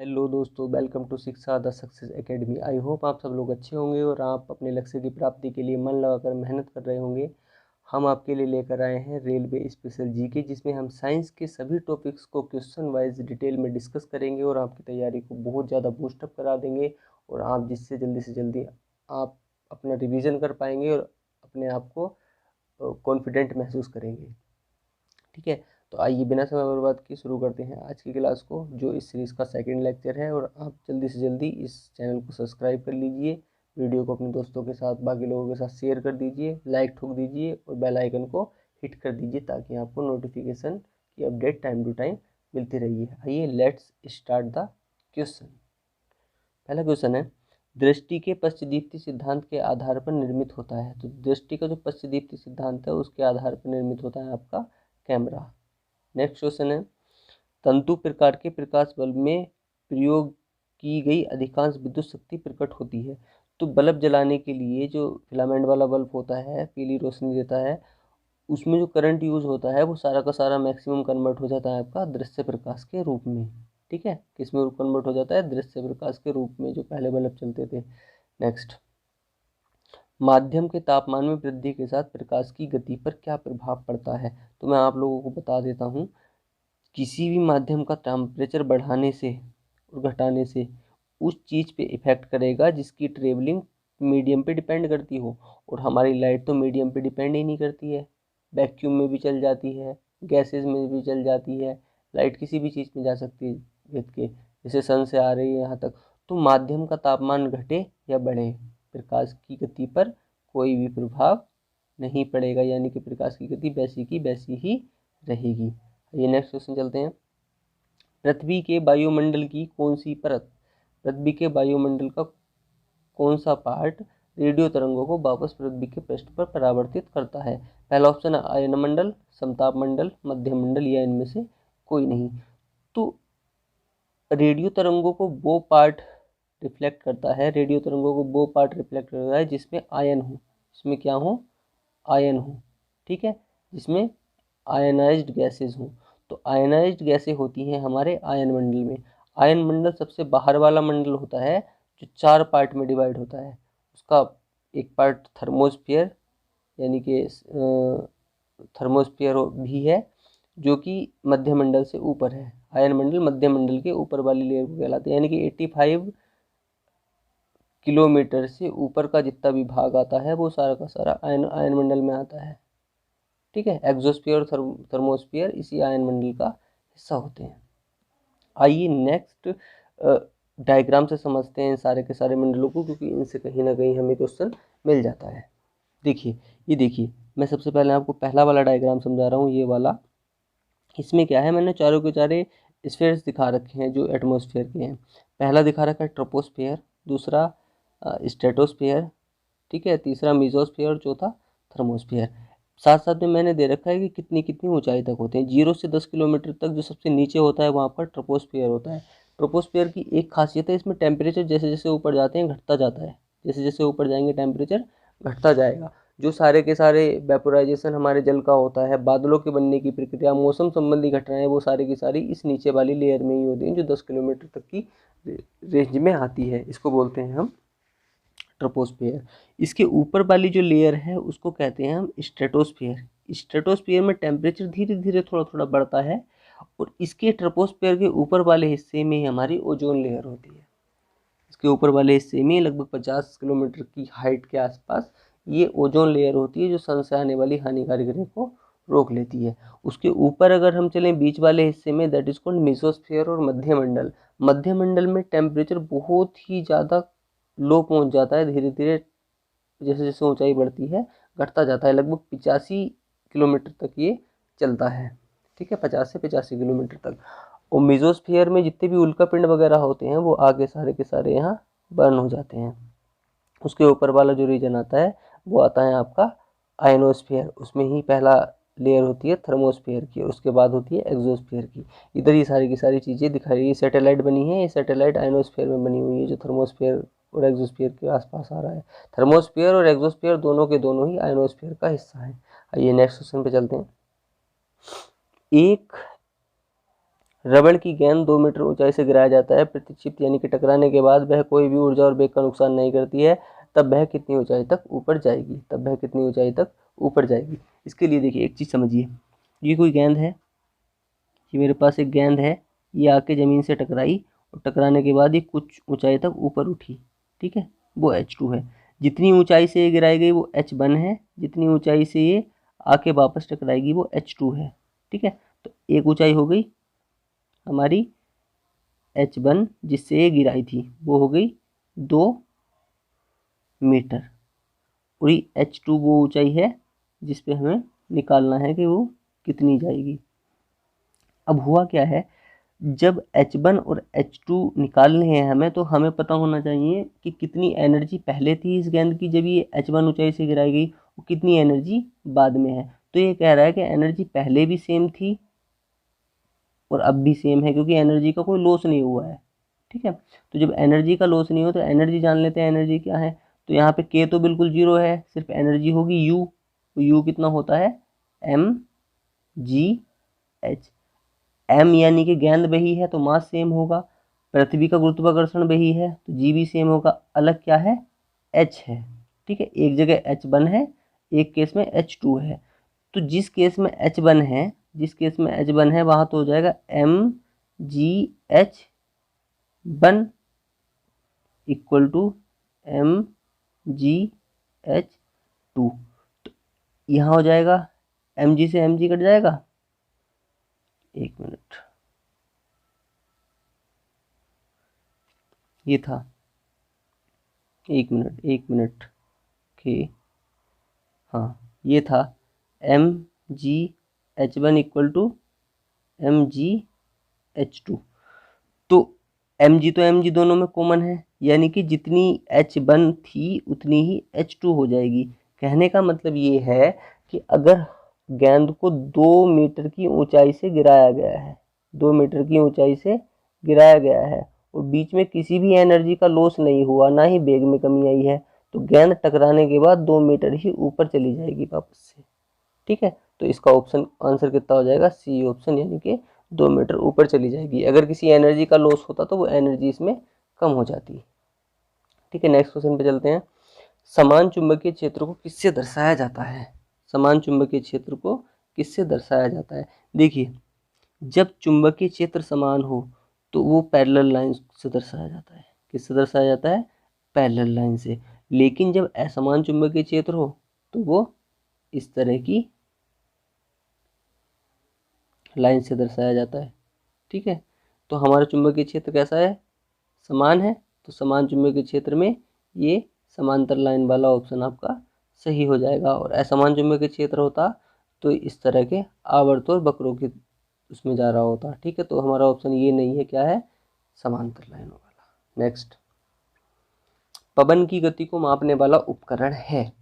Hello दोस्तों, welcome to शिक्षा the success academy. I hope आप सब लोग अच्छे होंगे और आप अपने लक्ष्य की प्राप्ति के लिए मन लगाकर मेहनत कर रहे होंगे। हम आपके लिए लेकर आए हैं रेलवे स्पेशल जीके, जिसमें हम साइंस के सभी टॉपिक्स को क्वेश्चन वाइज डिटेल में डिस्कस करेंगे और आपकी तैयारी को बहुत ज़्यादा बूस्टअप करा देंगे और आप जिससे जल्दी से जल्दी आप अपना रिवीजन कर पाएंगे और अपने आप को कॉन्फिडेंट महसूस करेंगे। ठीक है, तो आइए बिना समय बर्बाद किए शुरू करते हैं आज की क्लास को, जो इस सीरीज़ का सेकंड लेक्चर है। और आप जल्दी से जल्दी इस चैनल को सब्सक्राइब कर लीजिए, वीडियो को अपने दोस्तों के साथ, बाकी लोगों के साथ शेयर कर दीजिए, लाइक ठोक दीजिए और बेल आइकन को हिट कर दीजिए ताकि आपको नोटिफिकेशन की अपडेट टाइम टू टाइम मिलती रही है। आइए लेट्स स्टार्ट द क्वेश्चन। पहला क्वेश्चन है, दृष्टि के पश्चदीप्ति सिद्धांत के आधार पर निर्मित होता है। तो दृष्टि का जो पश्चदीप्ति सिद्धांत है उसके आधार पर निर्मित होता है आपका कैमरा। नेक्स्ट क्वेश्चन है, तंतु प्रकार के प्रकाश बल्ब में प्रयोग की गई अधिकांश विद्युत शक्ति प्रकट होती है। तो बल्ब जलाने के लिए जो फिलामेंट वाला बल्ब होता है, पीली रोशनी देता है, उसमें जो करंट यूज होता है वो सारा का सारा मैक्सिमम कन्वर्ट हो जाता है आपका दृश्य प्रकाश के रूप में। ठीक है, किसमें कन्वर्ट हो जाता है? दृश्य प्रकाश के रूप में, जो पहले बल्ब चलते थे। नेक्स्ट, माध्यम के तापमान में वृद्धि के साथ प्रकाश की गति पर क्या प्रभाव पड़ता है? तो मैं आप लोगों को बता देता हूँ। किसी भी माध्यम का टेम्परेचर बढ़ाने से और घटाने से उस चीज़ पे इफेक्ट करेगा जिसकी ट्रेवलिंग मीडियम पे डिपेंड करती हो। और हमारी लाइट तो मीडियम पे डिपेंड ही नहीं करती है, वैक्यूम में भी चल जाती है, गैसेज में भी चल जाती है। लाइट किसी भी चीज़ में जा सकती है भेद के, जैसे सन से आ रही है यहाँ तक। तो माध्यम का तापमान घटे या बढ़े, प्रकाश की गति पर कोई भी प्रभाव नहीं पड़ेगा, यानी कि प्रकाश की गति वैसी की वैसी ही रहेगी। ये नेक्स्ट क्वेश्चन चलते हैं। पृथ्वी के वायुमंडल की कौन सी परत, पृथ्वी के वायुमंडल का कौन सा पार्ट रेडियो तरंगों को वापस पृथ्वी के पृष्ठ पर परावर्तित करता है? पहला ऑप्शन है आयन मंडल, समताप मंडल, मध्य मंडल, या इनमें से कोई नहीं। तो रेडियो तरंगों को वो पार्ट रिफ्लेक्ट करता है, रेडियो तरंगों को वो पार्ट रिफ्लेक्ट करता है जिसमें आयन हो, जिसमें क्या हो? आयन हो। ठीक है, जिसमें आयनाइज्ड गैसेज हों। तो आयनाइज्ड गैसें होती हैं हमारे आयन मंडल में। आयन मंडल सबसे बाहर वाला मंडल होता है जो 4 पार्ट में डिवाइड होता है। उसका एक पार्ट थर्मोस्फीयर, यानी कि थर्मोस्फीयर भी है, जो कि मध्य मंडल से ऊपर है। आयन मंडल मध्य मंडल के ऊपर वाली लेयर को कहलाते हैं, यानी कि 85 किलोमीटर से ऊपर का जितना भी भाग आता है वो सारा का सारा आयन मंडल में आता है। ठीक है, एक्सोस्फीयर और थर्मोस्फीयर इसी आयन मंडल का हिस्सा होते हैं। आइए नेक्स्ट डायग्राम से समझते हैं सारे के सारे मंडलों को, क्योंकि इनसे कहीं ना कहीं हमें क्वेश्चन मिल जाता है। देखिए, ये देखिए, मैं सबसे पहले आपको पहला वाला डायग्राम समझा रहा हूँ, ये वाला। इसमें क्या है, मैंने चारों के चारे स्फीयर्स दिखा रखे हैं जो एटमॉस्फेयर के हैं। पहला दिखा रखा है ट्रोपोस्फेयर, दूसरा स्ट्रेटोस्फेयर, ठीक है, तीसरा मीजोस्फेयर, चौथा थर्मोस्फेयर। साथ साथ में मैंने दे रखा है कि कितनी कितनी ऊंचाई तक होते हैं। 0 से 10 किलोमीटर तक जो सबसे नीचे होता है वहाँ पर ट्रोपोस्फेयर होता है। ट्रोपोस्फेयर की एक खासियत है, इसमें टेम्परेचर जैसे जैसे ऊपर जाते हैं घटता जाता है, जैसे जैसे ऊपर जाएंगे टेम्परेचर घटता जाएगा। जो सारे के सारे वेपोराइजेशन हमारे जल का होता है, बादलों के बनने की प्रक्रिया, मौसम संबंधी घटनाएं, वो सारी की सारी इस नीचे वाली लेयर में ही होती हैं जो 10 किलोमीटर तक की रेंज में आती है। इसको बोलते हैं हम ट्रोपोस्फेयर। इसके ऊपर वाली जो लेयर है उसको कहते हैं हम स्ट्रेटोस्फेयर। स्ट्रेटोस्फेयर में टेम्परेचर धीरे धीरे थोड़ा थोड़ा बढ़ता है और इसके ट्रोपोस्फेयर के ऊपर वाले हिस्से में हमारी ओजोन लेयर होती है। इसके ऊपर वाले हिस्से में लगभग 50 किलोमीटर की हाइट के आसपास ये ओजोन लेयर होती है जो सन से आने वाली हानिकारक रे को रोक लेती है। उसके ऊपर अगर हम चलें बीच वाले हिस्से में, दैट इज कॉल्ड मेसोस्फेयर और मध्य मंडल। मध्य मंडल में टेम्परेचर बहुत ही ज़्यादा लो पहुंच जाता है, धीरे धीरे जैसे जैसे ऊंचाई बढ़ती है घटता जाता है। लगभग 85 किलोमीटर तक ये चलता है। ठीक है, 50 से 85 किलोमीटर तक। और मेसोस्फीयर में जितने भी उल्कापिंड वगैरह होते हैं वो आगे सारे के सारे यहाँ बर्न हो जाते हैं। उसके ऊपर वाला जो रीजन आता है वो आता है आपका आयनोस्फीयर। उसमें ही पहला लेयर होती है थर्मोस्फीयर की और उसके बाद होती है एक्सोस्फीयर की। इधर ही सारी की सारी चीज़ें दिखाई रही है। सैटेलाइट बनी है, ये सैटेलाइट आयनोस्फीयर में बनी हुई है जो थर्मोस्फीयर और एक्सोस्फीयर के आसपास आ रहा है। थर्मोस्फीयर और एक्सोस्फीयर दोनों के दोनों ही आयनोस्फीयर का हिस्सा है। आइए नेक्स्ट क्वेश्चन पे चलते हैं। एक रबड़ की गेंद 2 मीटर ऊंचाई से गिराया जाता है, प्रतिक्षिप्त यानी कि टकराने के बाद वह कोई भी ऊर्जा और वेग का नुकसान नहीं करती है, तब वह कितनी ऊंचाई तक ऊपर जाएगी, तब वह कितनी ऊंचाई तक ऊपर जाएगी। इसके लिए देखिए एक चीज़ समझिए, ये कोई गेंद है, ये मेरे पास एक गेंद है, ये आके ज़मीन से टकराई और टकराने के बाद ये कुछ ऊंचाई तक ऊपर उठी, ठीक है, वो h2 है। जितनी ऊंचाई से ये गिराई गई वो h1 है, जितनी ऊंचाई से ये आके वापस टकराएगी वो h2 है, ठीक है। तो एक ऊंचाई हो गई हमारी h1 जिससे ये गिराई थी, वो हो गई 2 मीटर, और ये h2 वो ऊंचाई है जिस पे हमें निकालना है कि वो कितनी जाएगी। अब हुआ क्या है, जब h1 और h2 निकालने हैं हमें, तो हमें पता होना चाहिए कि कितनी एनर्जी पहले थी इस गेंद की जब ये h1 ऊंचाई से गिराई गई, और कितनी एनर्जी बाद में है। तो ये कह रहा है कि एनर्जी पहले भी सेम थी और अब भी सेम है, क्योंकि एनर्जी का कोई लॉस नहीं हुआ है, ठीक है। तो जब एनर्जी का लॉस नहीं हो तो एनर्जी जान लेते हैं, एनर्जी क्या है। तो यहाँ पे k तो बिल्कुल जीरो है, सिर्फ एनर्जी होगी U, तो U कितना होता है mgh। m यानी कि गेंद वही है तो मास सेम होगा, पृथ्वी का गुरुत्वाकर्षण वही है तो g भी सेम होगा, अलग क्या है h है, ठीक है। एक जगह h1 है, एक केस में h2 है। तो जिस केस में h1 है, जिस केस में h1 है वहाँ तो हो जाएगा mgh1 इक्वल टू mgh2। तो यहाँ हो जाएगा mg से mg कट जाएगा, एक मिनट, ये था, एक मिनट के, हाँ ये था mgh1 इक्वल टू mgh2। तो mg तो mg दोनों में कॉमन है, यानी कि जितनी h1 थी उतनी ही h2 हो जाएगी। कहने का मतलब ये है कि अगर गेंद को 2 मीटर की ऊंचाई से गिराया गया है, 2 मीटर की ऊंचाई से गिराया गया है और बीच में किसी भी एनर्जी का लॉस नहीं हुआ, ना ही वेग में कमी आई है, तो गेंद टकराने के बाद 2 मीटर ही ऊपर चली जाएगी वापस से, ठीक है। तो इसका ऑप्शन आंसर कितना हो जाएगा, सी ऑप्शन, यानी कि 2 मीटर ऊपर चली जाएगी। अगर किसी एनर्जी का लॉस होता तो वो एनर्जी इसमें कम हो जाती, ठीक है। नेक्स्ट क्वेश्चन पे चलते हैं। समान चुंबकीय क्षेत्र को किससे दर्शाया जाता है, समान चुंबकीय क्षेत्र को किससे दर्शाया जाता है। देखिए जब चुंबकीय क्षेत्र समान हो तो वो पैरेलल लाइन से दर्शाया जाता है, किससे दर्शाया जाता है, पैरेलल लाइन से। लेकिन जब असमान चुंबकीय क्षेत्र हो तो वो इस तरह की लाइन से दर्शाया जाता है, ठीक है। तो हमारा चुंबकीय क्षेत्र कैसा है, समान है, तो समान चुंबकीय क्षेत्र में ये समांतर लाइन वाला ऑप्शन आपका सही हो जाएगा। और असमान चुंबकीय क्षेत्र होता तो इस तरह के आवर्त और वक्रों के उसमें जा रहा होता, ठीक है। तो हमारा ऑप्शन ये नहीं है, क्या है, समांतर लाइनों वाला। नेक्स्ट, पवन की गति को मापने वाला उपकरण है,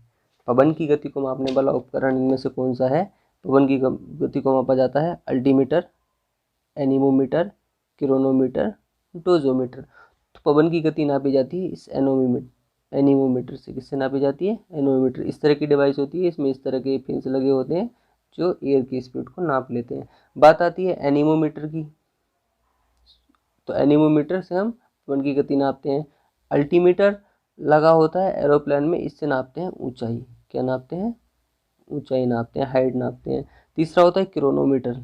पवन की गति को मापने वाला उपकरण इनमें से कौन सा है। पवन की गति को मापा जाता है अल्टीमीटर, एनीमोमीटर, क्रोनोमीटर, डोजोमीटर। तो पवन की गति नापी जाती है इस एनीमोमीटर से। किससे नापी जाती है, एनीमोमीटर। इस तरह की डिवाइस होती है, इसमें इस तरह के फिन्स लगे होते हैं जो एयर की स्पीड को नाप लेते हैं। बात आती है एनीमोमीटर की, तो एनीमोमीटर से हम पवन की गति नापते हैं। अल्टीमीटर लगा होता है एरोप्लेन में, इससे नापते हैं ऊंचाई। क्या नापते हैं, ऊंचाई नापते हैं, हाइट नापते हैं। तीसरा होता है क्रोनोमीटर।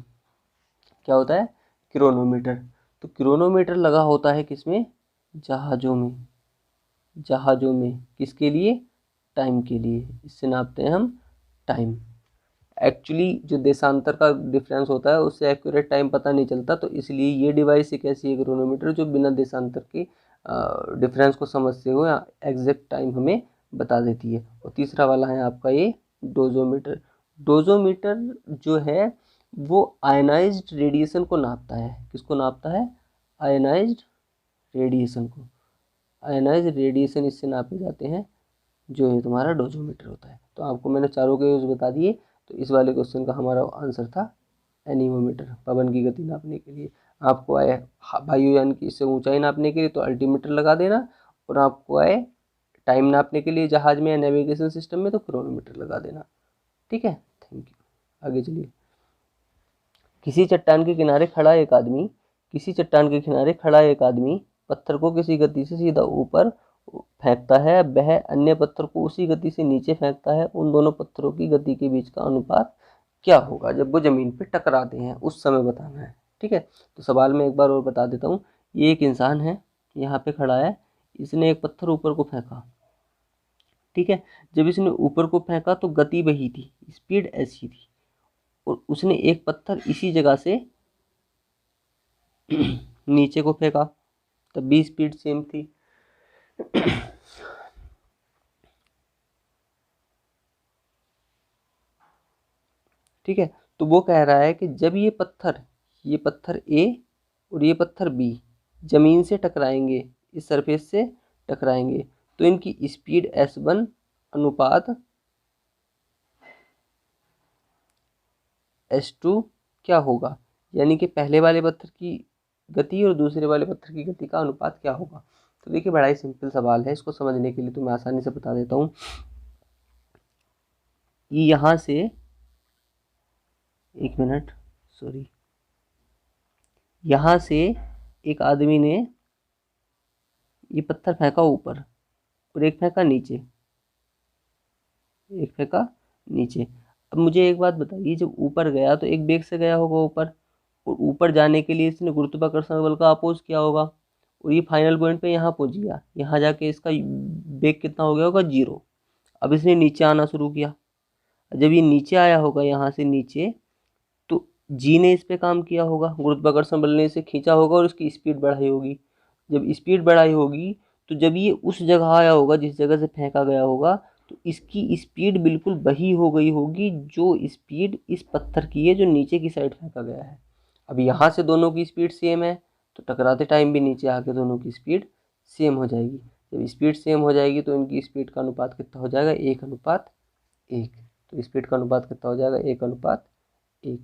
क्या होता है, क्रोनोमीटर। तो क्रोनोमीटर लगा होता है किसमें, जहाज़ों में, जहाज़ों में किसके लिए, टाइम के लिए। इससे नापते हैं हम टाइम। एक्चुअली जो देशांतर का डिफरेंस होता है उससे एक्यूरेट टाइम पता नहीं चलता, तो इसलिए ये डिवाइस एक ऐसी है क्रोनोमीटर जो बिना देशांतर के डिफरेंस को समझते हुए एग्जैक्ट टाइम हमें बता देती है। और तीसरा वाला है आपका ये डोजोमीटर। डोजोमीटर जो है वो आयनाइज्ड रेडिएशन को नापता है। किसको नापता है, आयनाइज्ड रेडिएशन को। आयनाइज्ड रेडिएशन इससे नापे जाते हैं, जो है तुम्हारा डोजोमीटर होता है। तो आपको मैंने चारों के यूज बता दिए। तो इस वाले क्वेश्चन का हमारा आंसर था एनीमोमीटर, पवन की गति नापने के लिए। आपको आए वायुयान की इससे ऊंचाई नापने के लिए तो अल्टीमीटर लगा देना, और आपको आए टाइम नापने के लिए जहाज में या नेविगेशन सिस्टम में तो क्रोनोमीटर लगा देना, ठीक है। Thank you. आगे चलिए। किसी चट्टान के किनारे खड़ा एक आदमी किसी चट्टान के किनारे खड़ा एक आदमी पत्थर को किसी गति से सीधा ऊपर फेंकता है, वह अन्य पत्थर को उसी गति से नीचे फेंकता है। उन दोनों पत्थरों की गति के बीच का अनुपात क्या होगा जब वो जमीन पे टकराते हैं, उस समय बताना है। ठीक है, तो सवाल में एक बार और बता देता हूँ। ये एक इंसान है, यहाँ पे खड़ा है, इसने एक पत्थर ऊपर को फेंका। ठीक है, जब इसने ऊपर को फेंका तो गति वही थी, स्पीड ऐसी थी, और उसने एक पत्थर इसी जगह से नीचे को फेंका, तब भी स्पीड सेम थी। ठीक है, तो वो कह रहा है कि जब ये पत्थर ए और ये पत्थर बी जमीन से टकराएंगे, इस सरफेस से टकराएंगे, तो इनकी स्पीड s1 अनुपात s2 क्या होगा, यानी कि पहले वाले पत्थर की गति और दूसरे वाले पत्थर की गति का अनुपात क्या होगा। तो देखिए बड़ा ही सिंपल सवाल है, इसको समझने के लिए तो मैं आसानी से बता देता हूँ। यहाँ से एक मिनट, सॉरी, यहाँ से एक आदमी ने ये पत्थर फेंका ऊपर और एक फेंका नीचे, एक फेंका नीचे। अब मुझे एक बात बताइए, जब ऊपर गया तो एक बेग से गया होगा ऊपर, और ऊपर जाने के लिए इसने गुरुत्वाकर्षण बल का अपोज किया होगा, और ये फाइनल पॉइंट पे यहाँ पहुंच गया, यहाँ जाके इसका बेग कितना हो गया होगा, 0। अब इसने नीचे आना शुरू किया, जब ये नीचे आया होगा यहाँ से नीचे, तो जी ने इस पे काम किया होगा, गुरुत्वाकर्षण बल ने इसे खींचा होगा और इसकी स्पीड बढ़ाई होगी। जब स्पीड बढ़ाई होगी तो जब ये उस जगह आया होगा जिस जगह से फेंका गया होगा, तो इसकी स्पीड बिल्कुल वही हो गई होगी जो स्पीड इस पत्थर की है जो नीचे की साइड फेंका गया है। अब यहाँ से दोनों की स्पीड सेम है, तो टकराते टाइम भी नीचे आके दोनों की स्पीड सेम हो जाएगी। जब स्पीड सेम हो जाएगी तो इनकी स्पीड का अनुपात कितना हो जाएगा, 1:1। तो स्पीड का अनुपात कितना हो जाएगा, 1:1।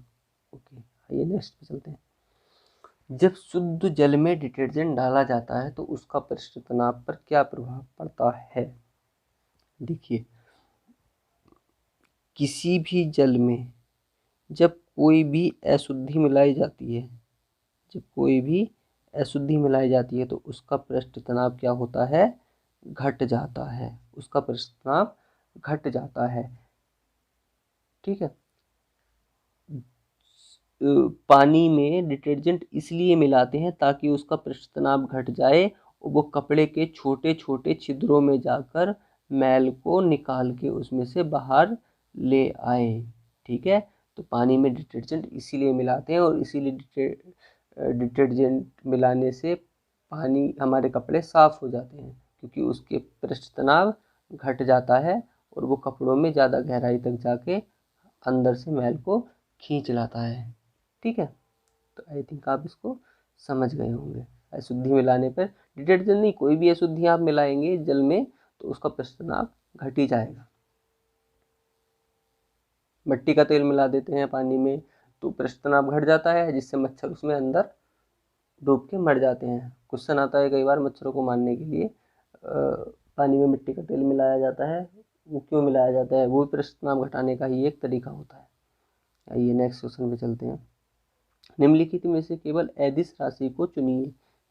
ओके, आइए नेक्स्ट पे चलते हैं। जब शुद्ध जल में डिटर्जेंट डाला जाता है तो उसका पृष्ठ तनाव पर क्या प्रभाव पड़ता है। देखिए, किसी भी जल में जब कोई भी अशुद्धि मिलाई जाती है, जब कोई भी अशुद्धि मिलाई जाती है तो उसका पृष्ठ तनाव क्या होता है, घट जाता है, उसका पृष्ठ तनाव घट जाता है। ठीक है, पानी में डिटर्जेंट इसलिए मिलाते हैं ताकि उसका पृष्ठ तनाव घट जाए और वो कपड़े के छोटे छोटे छिद्रों में जाकर मैल को निकाल के उसमें से बाहर ले आए। ठीक है, तो पानी में डिटर्जेंट इसीलिए मिलाते हैं, और इसीलिए डिटर्जेंट मिलाने से पानी हमारे कपड़े साफ हो जाते हैं, क्योंकि उसके पृष्ठ तनाव घट जाता है और वो कपड़ों में ज़्यादा गहराई तक जाके अंदर से मैल को खींच लाता है। ठीक है, तो आई थिंक आप इसको समझ गए होंगे। अशुद्धि मिलाने पर, डिटर्जेंट नहीं, कोई भी अशुद्धि आप मिलाएंगे जल में तो उसका पृष्ठ तनाव घट ही जाएगा। मिट्टी का तेल मिला देते हैं पानी में तो पृष्ठ तनाव घट जाता है, जिससे मच्छर उसमें अंदर डूब के मर जाते हैं। क्वेश्चन आता है कई बार मच्छरों को मारने के लिए पानी में मिट्टी का तेल मिलाया जाता है, वो क्यों मिलाया जाता है, वो पृष्ठ तनाव घटाने का ही एक तरीका होता है। आइए नेक्स्ट क्वेश्चन पे चलते हैं। निम्नलिखित में से केवल अदिश राशि को चुनिए,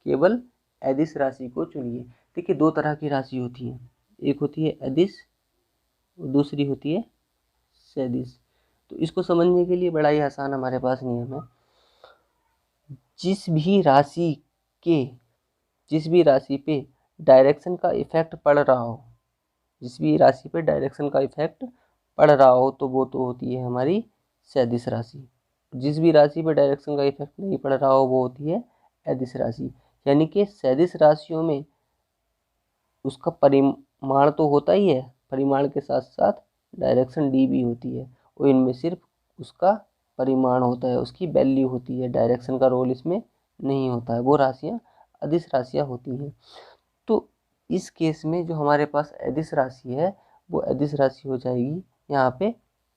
केवल अदिश राशि को चुनिए। देखिए, दो तरह की राशि होती है, एक होती है अदिश और दूसरी होती है सदिश। तो इसको समझने के लिए बड़ा ही आसान हमारे पास नियम है। जिस भी राशि पे डायरेक्शन का इफेक्ट पड़ रहा हो, जिस भी राशि पे डायरेक्शन का इफेक्ट पड़ रहा हो तो वो तो होती है हमारी सदिश राशि। जिस भी राशि पे डायरेक्शन का इफेक्ट नहीं पड़ रहा हो वो होती है अदिश राशि। यानी कि सदिश राशियों में उसका परिमाण तो होता ही है, परिमाण के साथ साथ डायरेक्शन डी भी होती है, और इनमें सिर्फ उसका परिमाण होता है, उसकी वैल्यू होती है, डायरेक्शन का रोल इसमें नहीं होता है। वो राशियाँ अदिश राशियाँ होती हैं। तो इस केस में जो हमारे पास अदिश राशि है वो अदिश राशि हो जाएगी यहाँ पे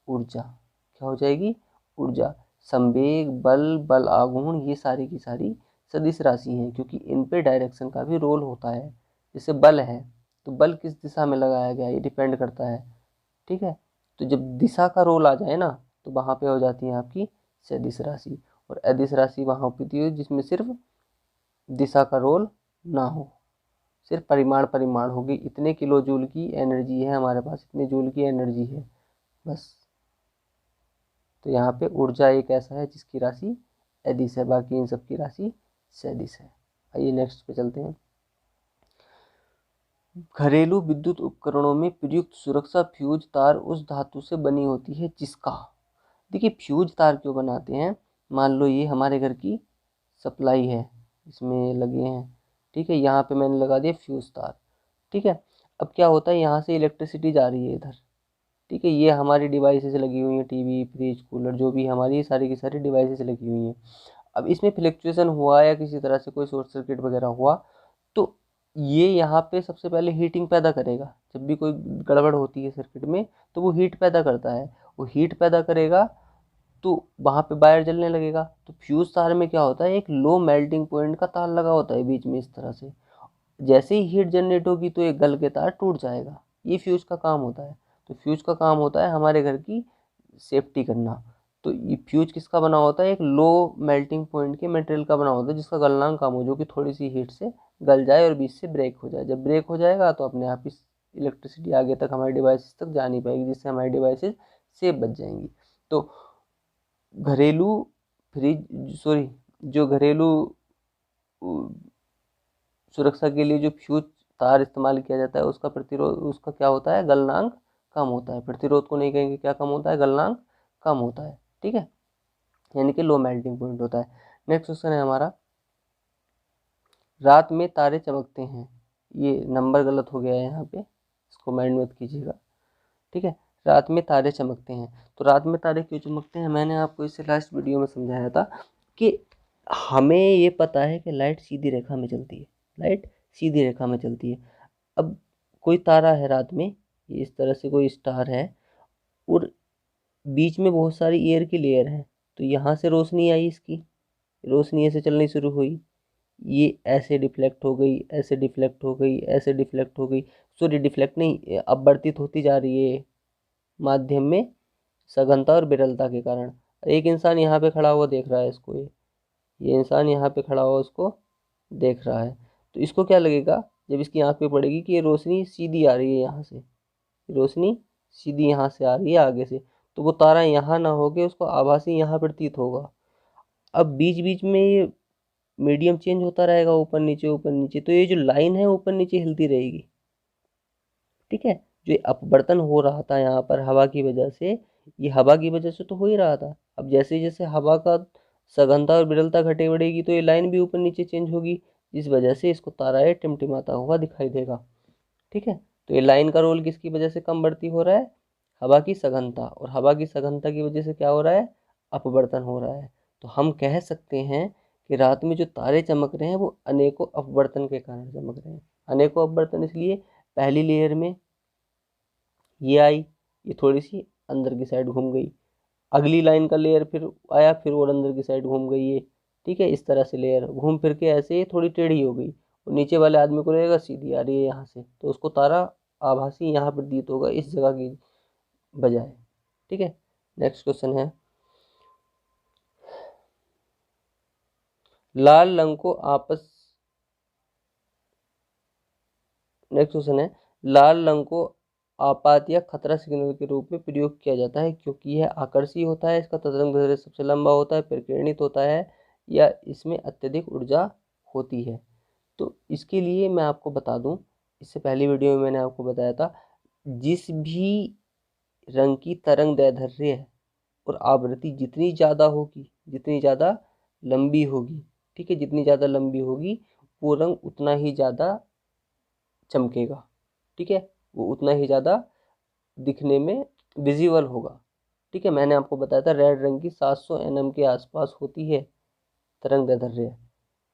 ऊर्जा। क्या हो जाएगी, ऊर्जा। संवेग, बल, बल आघूर्ण, ये सारी की सारी सदिश राशि हैं, क्योंकि इन पे डायरेक्शन का भी रोल होता है। जैसे बल है तो बल किस दिशा में लगाया गया ये डिपेंड करता है। ठीक है, तो जब दिशा का रोल आ जाए ना तो वहाँ पे हो जाती है आपकी सदिश राशि, और अदिश राशि वहाँ होती है जिसमें सिर्फ दिशा का रोल ना हो, सिर्फ परिमाण होगी। इतने किलो जूल की एनर्जी है हमारे पास, इतने जूल की एनर्जी है बस। तो यहाँ पे ऊर्जा एक ऐसा है जिसकी राशि अदिश है, बाकी इन सब की राशि सदिश है। आइए नेक्स्ट पे चलते हैं। घरेलू विद्युत उपकरणों में प्रयुक्त सुरक्षा फ्यूज तार उस धातु से बनी होती है जिसका, देखिए फ्यूज तार क्यों बनाते हैं, मान लो ये हमारे घर की सप्लाई है, इसमें लगे हैं, ठीक है, यहाँ पे मैंने लगा दिया फ्यूज तार, ठीक है। अब क्या होता है, यहाँ से इलेक्ट्रिसिटी जा रही है इधर, ठीक है, ये हमारी डिवाइसेस लगी हुई हैं, टीवी फ्रिज कूलर जो भी हमारी सारी की सारी डिवाइसेस लगी हुई हैं। अब इसमें फ्लक्चुएशन हुआ या किसी तरह से कोई शॉर्ट सर्किट वगैरह हुआ तो ये यहाँ पे सबसे पहले हीटिंग पैदा करेगा। जब भी कोई गड़बड़ होती है सर्किट में तो वो हीट पैदा करता है, वो हीट पैदा करेगा तो वहाँ पे वायर जलने लगेगा। तो फ्यूज तार में क्या होता है, एक लो मेल्टिंग पॉइंट का तार लगा होता है बीच में इस तरह से, जैसे ही हीट जनरेट होगी तो एक गल के तार टूट जाएगा। ये फ्यूज का काम होता है। तो फ्यूज का काम होता है हमारे घर की सेफ्टी करना। तो ये फ्यूज किसका बना होता है, एक लो मेल्टिंग पॉइंट के मटेरियल का बना होता है जिसका गलनांक कम हो, जो कि थोड़ी सी हीट से गल जाए और बीच से ब्रेक हो जाए। जब ब्रेक हो जाएगा तो अपने आप इस इलेक्ट्रिसिटी आगे तक हमारी डिवाइसेस तक जा नहीं पाएगी, जिससे हमारी डिवाइसेस सेफ बच जाएंगी। तो घरेलू जो घरेलू सुरक्षा के लिए जो फ्यूज तार इस्तेमाल किया जाता है उसका प्रतिरोध, उसका क्या होता है, गलनांक कम होता है। प्रतिरोध को नहीं कहेंगे, क्या कम होता है, गलनांक कम होता है, ठीक है, यानी कि लो मेल्टिंग पॉइंट होता है। नेक्स्ट क्वेश्चन है हमारा, रात में तारे चमकते हैं, ये नंबर गलत हो गया है यहाँ पे, इसको माइंड मत कीजिएगा, ठीक है। रात में तारे चमकते हैं, तो रात में तारे क्यों चमकते हैं, मैंने आपको इससे लास्ट वीडियो में समझाया था कि हमें ये पता है कि लाइट सीधी रेखा में चलती है, लाइट सीधी रेखा में चलती है। अब कोई तारा है रात में, ये इस तरह से कोई स्टार है और बीच में बहुत सारी एयर की लेयर है, तो यहाँ से रोशनी आई, इसकी रोशनी ऐसे चलनी शुरू हुई, ये ऐसे डिफ्लेक्ट हो गई, ऐसे डिफ्लेक्ट हो गई, ऐसे डिफ्लेक्ट हो गई, सॉरी डिफ्लेक्ट नहीं, अपवर्तित होती जा रही है माध्यम में सघनता और विरलता के कारण। एक इंसान यहाँ पे खड़ा हुआ देख रहा है इसको, ये इंसान यहाँ पे खड़ा हुआ उसको देख रहा है, तो इसको क्या लगेगा जब इसकी आंख पे पड़ेगी कि ये रोशनी सीधी आ रही है, यहाँ से रोशनी सीधी यहाँ से आ रही है आगे से, तो वो तारा यहाँ ना होके उसको आभासी यहाँ प्रतीत होगा। अब बीच बीच में ये मीडियम चेंज होता रहेगा, ऊपर नीचे, तो ये जो लाइन है ऊपर नीचे हिलती रहेगी, ठीक है। जो ये अपवर्तन हो रहा था यहाँ पर हवा की वजह से, ये हवा की वजह से तो हो ही रहा था। अब जैसे जैसे हवा का सघनता और विरलता घटे बढ़ेगी तो ये लाइन भी ऊपर नीचे चेंज होगी, जिस वजह से इसको तारा ये टिमटिमाता हुआ दिखाई देगा, ठीक है। तो ये लाइन का रोल किसकी वजह से कम बढ़ती हो रहा है, हवा की सघनता, और हवा की सघनता की वजह से क्या हो रहा है, अपवर्तन हो रहा है। तो हम कह सकते हैं कि रात में जो तारे चमक रहे हैं वो अनेकों अपवर्तन के कारण चमक रहे हैं। अनेकों अपवर्तन इसलिए, पहली लेयर में ये आई, ये थोड़ी सी अंदर की साइड घूम गई, अगली लाइन का लेयर फिर आया, फिर और अंदर की साइड घूम गई ये, ठीक है। इस तरह से लेयर घूम फिर के ऐसे ये थोड़ी टेढ़ी हो गई, और नीचे वाले आदमी को लगेगा सीधी आ रही है यहाँ से, तो उसको तारा आभासी यहाँ प्रतीत होगा इस जगह की बजाय, ठीक है। नेक्स्ट क्वेश्चन है, लाल रंग को आपस नेक्स्ट क्वेश्चन है, लाल रंग को आपात या खतरा सिग्नल के रूप में प्रयोग किया जाता है क्योंकि यह आकर्षीय होता है, इसका तरंग दैर्ध्य सबसे लंबा होता है, प्रकीर्णित होता है, या इसमें अत्यधिक ऊर्जा होती है। तो इसके लिए मैं आपको बता दूं, इससे पहली वीडियो में मैंने आपको बताया था, जिस भी रंग की तरंग दैर्ध्य और आवृत्ति जितनी ज़्यादा होगी, जितनी ज़्यादा लंबी होगी, ठीक है, जितनी ज़्यादा लंबी होगी वो रंग उतना ही ज़्यादा चमकेगा, ठीक है, वो उतना ही ज़्यादा दिखने में विजिबल होगा, ठीक है। मैंने आपको बताया था रेड रंग की 700 nm के आसपास होती है तरंग दैर्ध्य,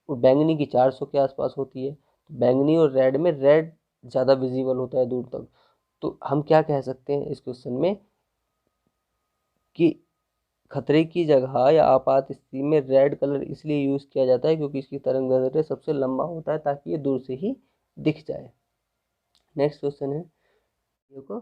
और बैंगनी की 400 के आसपास होती है। तो बैंगनी और रेड में रेड ज़्यादा विजिबल होता है दूर तक। तो हम क्या कह सकते हैं इस क्वेश्चन में कि खतरे की जगह या आपात स्थिति में रेड कलर इसलिए यूज़ किया जाता है क्योंकि इसकी तरंग दैर्ध्य सबसे लंबा होता है ताकि ये दूर से ही दिख जाए। नेक्स्ट क्वेश्चन है, देखो